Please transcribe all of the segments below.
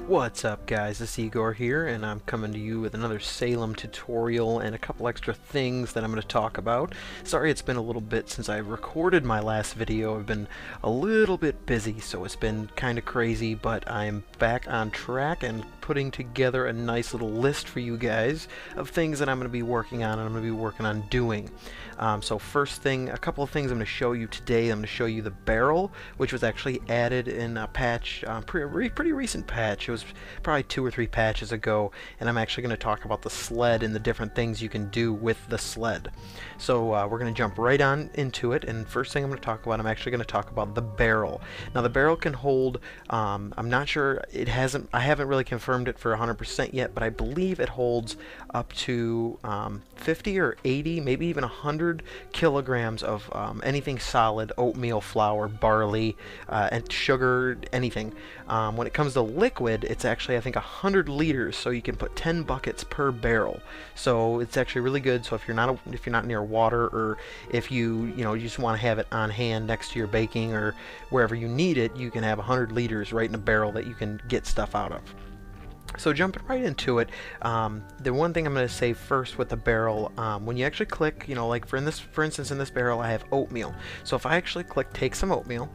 What's up guys, it's Igor here, and I'm coming to you with another Salem tutorial and a couple extra things that I'm going to talk about. Sorry it's been a little bit since I recorded my last video. I've been a little bit busy, so it's been kind of crazy, but I'm back on track and putting together a nice little list for you guys of things that I'm going to be working on and I'm going to be working on doing. So first thing, a couple of things I'm going to show you today. I'm going to show you the barrel, which was actually added in a patch, pretty recent patch. It was probably 2 or 3 patches ago, and I'm actually going to talk about the sled and the different things you can do with the sled. So we're going to jump right on into it, and first thing I'm going to talk about, I'm actually going to talk about the barrel. Now the barrel can hold, I'm not sure, I haven't really confirmed it for 100% yet, but I believe it holds up to 50 or 80, maybe even 100 kilograms of anything solid: oatmeal, flour, barley, and sugar, anything. When it comes to liquid, it's actually, I think, 100 liters, so you can put 10 buckets per barrel. So it's actually really good. So if you're not near water, or if you just want to have it on hand next to your baking or wherever you need it, you can have 100 liters right in a barrel that you can get stuff out of. So jumping right into it, the one thing I'm going to say first with the barrel, when you actually click, like for instance in this barrel I have oatmeal. So if I actually click take some oatmeal,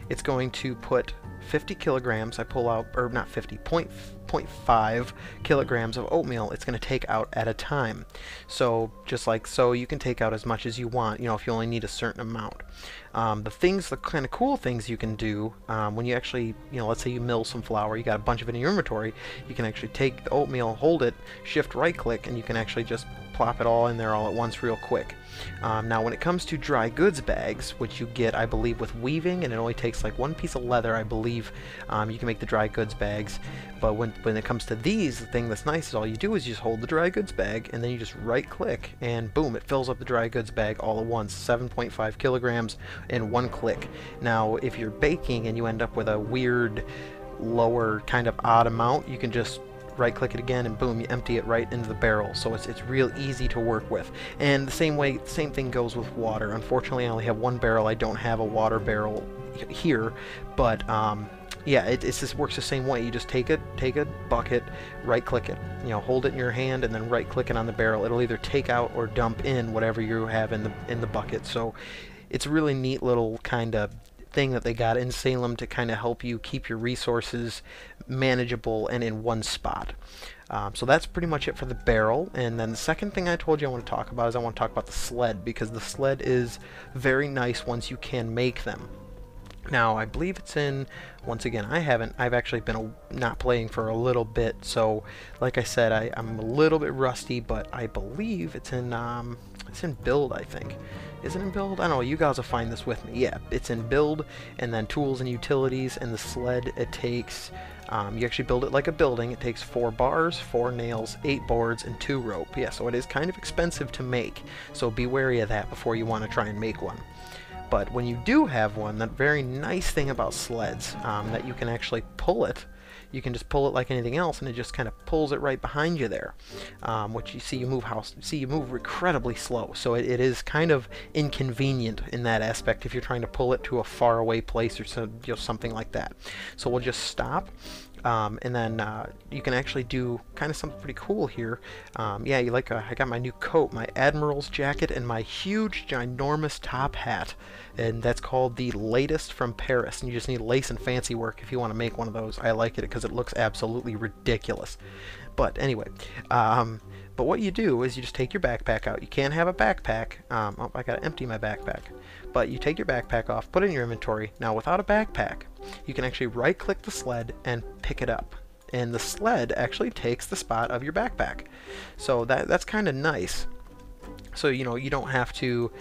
it's going to put 50 kilograms, I pull out, or not 50, 0.5 kilograms of oatmeal it's going to take out at a time. So just like so, you can take out as much as you want, if you only need a certain amount. The kind of cool things you can do when you actually, let's say you mill some flour, you got a bunch of it in your inventory, you can actually take the oatmeal, hold it, shift right click, and you can actually just plop it all in there all at once real quick. Now when it comes to dry goods bags, which you get, I believe, with weaving, and it only takes like one piece of leather, I believe, you can make the dry goods bags. But when it comes to these, the thing that's nice is all you do is you just hold the dry goods bag, and then you just right click, and boom, it fills up the dry goods bag all at once, 7.5 kilograms in one click. Now if you're baking and you end up with a weird lower kind of odd amount, you can just right click it again and boom, you empty it right into the barrel. So it's real easy to work with. And the same thing goes with water. Unfortunately I only have one barrel, I don't have a water barrel here, but yeah, it just works the same way. You just take a bucket, right click it, hold it in your hand, and then right click it on the barrel. It'll either take out or dump in whatever you have in the bucket. So it's a really neat little kind of thing that they got in Salem to kind of help you keep your resources manageable and in one spot. So that's pretty much it for the barrel. And then the second thing I told you I want to talk about is I want to talk about the sled, because the sled is very nice once you can make them. Now I believe it's in, once again, I've actually been not playing for a little bit, so like I said, I'm a little bit rusty, but I believe it's in build, I think. Is it in build? I don't know, you guys will find this with me. Yeah, it's in build, and then tools and utilities, and the sled, it takes, you actually build it like a building. It takes 4 bars, 4 nails, 8 boards, and 2 rope. Yeah, so it is kind of expensive to make, so be wary of that before you want to try and make one. But when you do have one, that very nice thing about sleds, that you can actually pull it. You can just pull it like anything else, and it just kind of pulls it right behind you there. Which you move incredibly slow. So it is kind of inconvenient in that aspect if you're trying to pull it to a far away place or something like that. So we'll just stop. And then you can actually do kind of something pretty cool here. Yeah, I got my new coat, my Admiral's jacket, and my huge, ginormous top hat, and that's called the latest from Paris. And you just need lace and fancy work if you want to make one of those. I like it because it looks absolutely ridiculous. But anyway, but what you do is you just take your backpack out. You can't have a backpack. Oh, I gotta empty my backpack. But you take your backpack off, put it in your inventory. Now without a backpack, you can actually right click the sled and pick it up. And the sled actually takes the spot of your backpack. So that's kind of nice. So you don't have to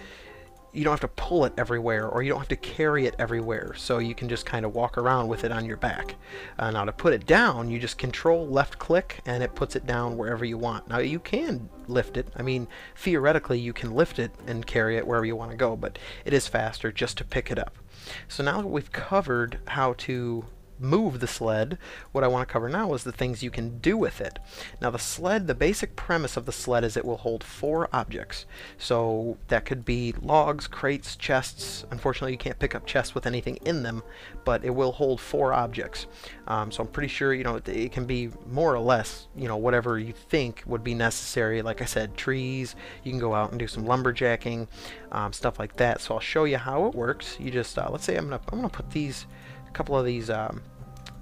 pull it everywhere, or you don't have to carry it everywhere, so you can just kind of walk around with it on your back. Now to put it down, you just control left click and it puts it down wherever you want. Now you can lift it. I mean, theoretically you can lift it and carry it wherever you want to go, but it is faster just to pick it up. So now that we've covered how to move the sled. What I want to cover now is the things you can do with it. Now the sled, the basic premise of the sled is it will hold 4 objects. So that could be logs, crates, chests. Unfortunately you can't pick up chests with anything in them, but it will hold 4 objects. So I'm pretty sure, you know, it can be more or less, you know, whatever you think would be necessary. Like I said, trees, you can go out and do some lumberjacking, stuff like that. So I'll show you how it works. You just, let's say I'm gonna put these, a couple of these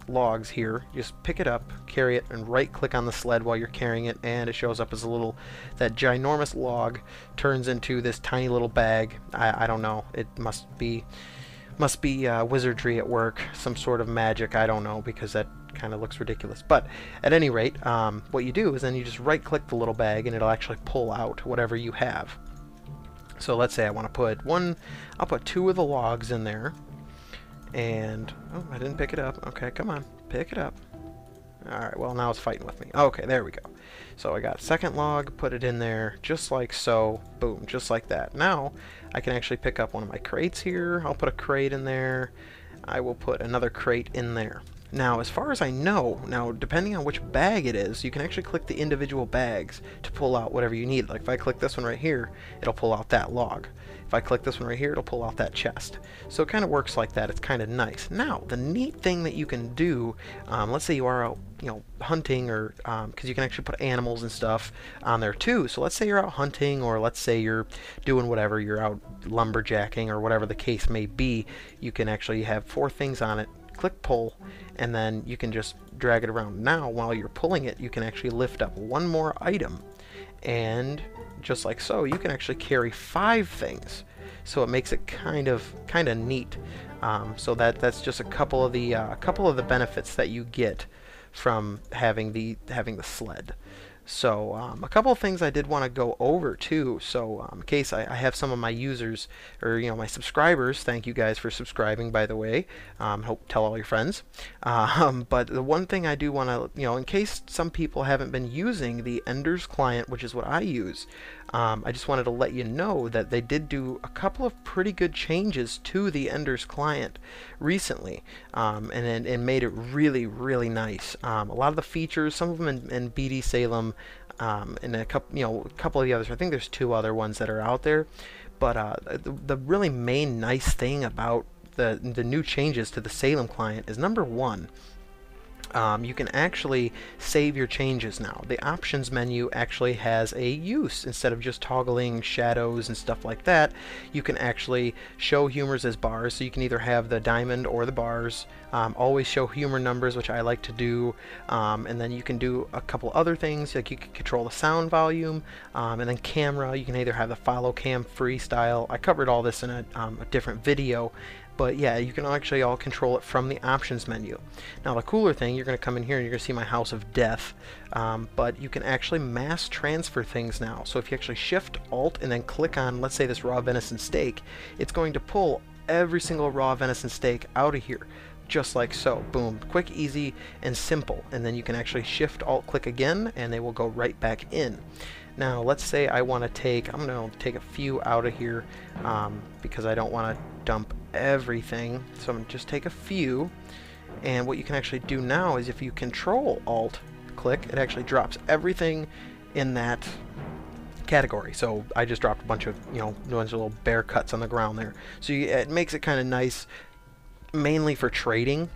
logs here. Just pick it up, carry it, and right click on the sled while you're carrying it, and it shows up as a little, that ginormous log turns into this tiny little bag. I don't know, it must be wizardry at work, some sort of magic, I don't know, because that kind of looks ridiculous. But at any rate, what you do is then you just right click the little bag and it'll actually pull out whatever you have. So let's say I want to put one, I'll put 2 of the logs in there. And, oh, I didn't pick it up. Okay, come on, pick it up. Alright, well, now it's fighting with me. Okay, there we go. So I got second log, put it in there, just like so. Boom, just like that. Now, I can actually pick up one of my crates here. I'll put a crate in there. I will put another crate in there. Now, as far as I know, now, depending on which bag it is, you can actually click the individual bags to pull out whatever you need. Like, if I click this one right here, it'll pull out that log. If I click this one right here, it'll pull out that chest. So it kind of works like that. It's kind of nice. Now, the neat thing that you can do, let's say you are out, you know, hunting, or because you can actually put animals and stuff on there too. So let's say you're out hunting, or let's say you're doing whatever, you're out lumberjacking, or whatever the case may be. You can actually have 4 things on it. Click pull, and then you can just drag it around. Now, while you're pulling it, you can actually lift up one more item, and just like so, you can actually carry 5 things. So it makes it kind of neat. So that's just a couple of the benefits that you get from having the sled. So a couple of things I did want to go over too. So in case I have some of my users, or you know, my subscribers, thank you guys for subscribing, by the way. Hope tell all your friends. But the one thing I do want to, you know, in case some people haven't been using the Enders client, which is what I use, I just wanted to let you know that they did do a couple of pretty good changes to the Enders client recently, and made it really, really nice. A lot of the features, some of them in BD Salem, and a couple of the others. I think there's 2 other ones that are out there. But the really main nice thing about the new changes to the Salem client is, number 1, you can actually save your changes now. The options menu actually has a use. Instead of just toggling shadows and stuff like that, you can actually show humors as bars. So you can either have the diamond or the bars. Always show humor numbers, which I like to do. And then you can do a couple other things, like you can control the sound volume, and then camera. You can either have the follow cam freestyle. I covered all this in a different video. But yeah, you can actually all control it from the options menu. Now the cooler thing, you're going to come in here and you're going to see my House of Death, but you can actually mass transfer things now. So if you actually shift alt and then click on, let's say, this raw venison steak, it's going to pull every single raw venison steak out of here, just like so. Boom, quick, easy, and simple. And then you can actually shift alt click again and they will go right back in. Now let's say I want to take, I'm going to take a few out of here, because I don't want to dump everything, so I'm going to just take a few. And what you can actually do now is, if you control alt click, it actually drops everything in that category. So I just dropped a bunch of, you know, a bunch of little bear cuts on the ground there. So it makes it kind of nice, mainly for trading.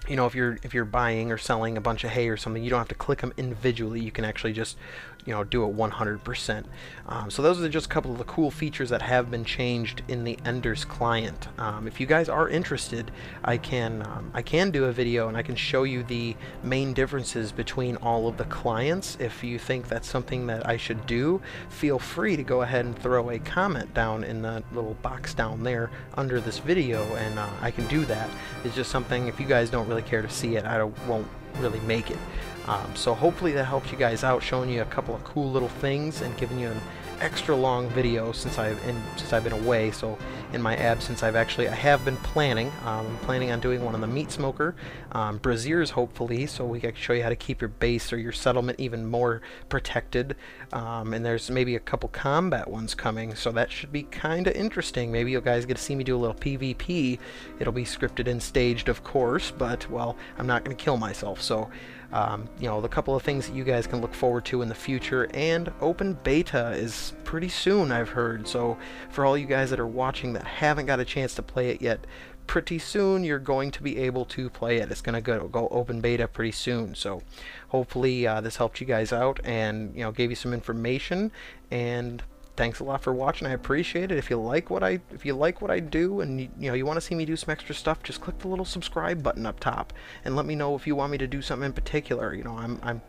You know, if you're buying or selling a bunch of hay or something, you don't have to click them individually. You can actually just, you know, do it 100%. So those are just a couple of the cool features that have been changed in the Enders client. If you guys are interested, I can do a video and I can show you the main differences between all of the clients. If you think that's something that I should do, feel free to go ahead and throw a comment down in the little box down there under this video, and I can do that. It's just something, if you guys don't really care to see it, I won't really make it. So hopefully that helps you guys out, showing you a couple of cool little things and giving you extra long video since I've been away. So in my absence, I have been planning. I'm planning on doing one on the meat smoker, braziers hopefully, so we can show you how to keep your base or your settlement even more protected. And there's maybe a couple combat ones coming, so that should be kind of interesting. Maybe you guys get to see me do a little PvP. It'll be scripted and staged, of course, but well, I'm not going to kill myself. So you know, the couple of things that you guys can look forward to in the future, and open beta is pretty soon, I've heard. So for all you guys that are watching that haven't got a chance to play it yet, pretty soon you're going to be able to play it. It's going to go open beta pretty soon. So hopefully this helped you guys out and, you know, gave you some information. And thanks a lot for watching. I appreciate it. If you like what I do, and you know, you want to see me do some extra stuff, just click the little subscribe button up top and let me know if you want me to do something in particular. You know, I'm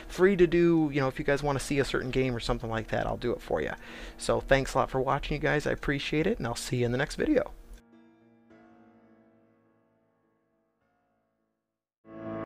free to do, you know, if you guys want to see a certain game or something like that, I'll do it for you. So thanks a lot for watching, you guys. I appreciate it, and I'll see you in the next video.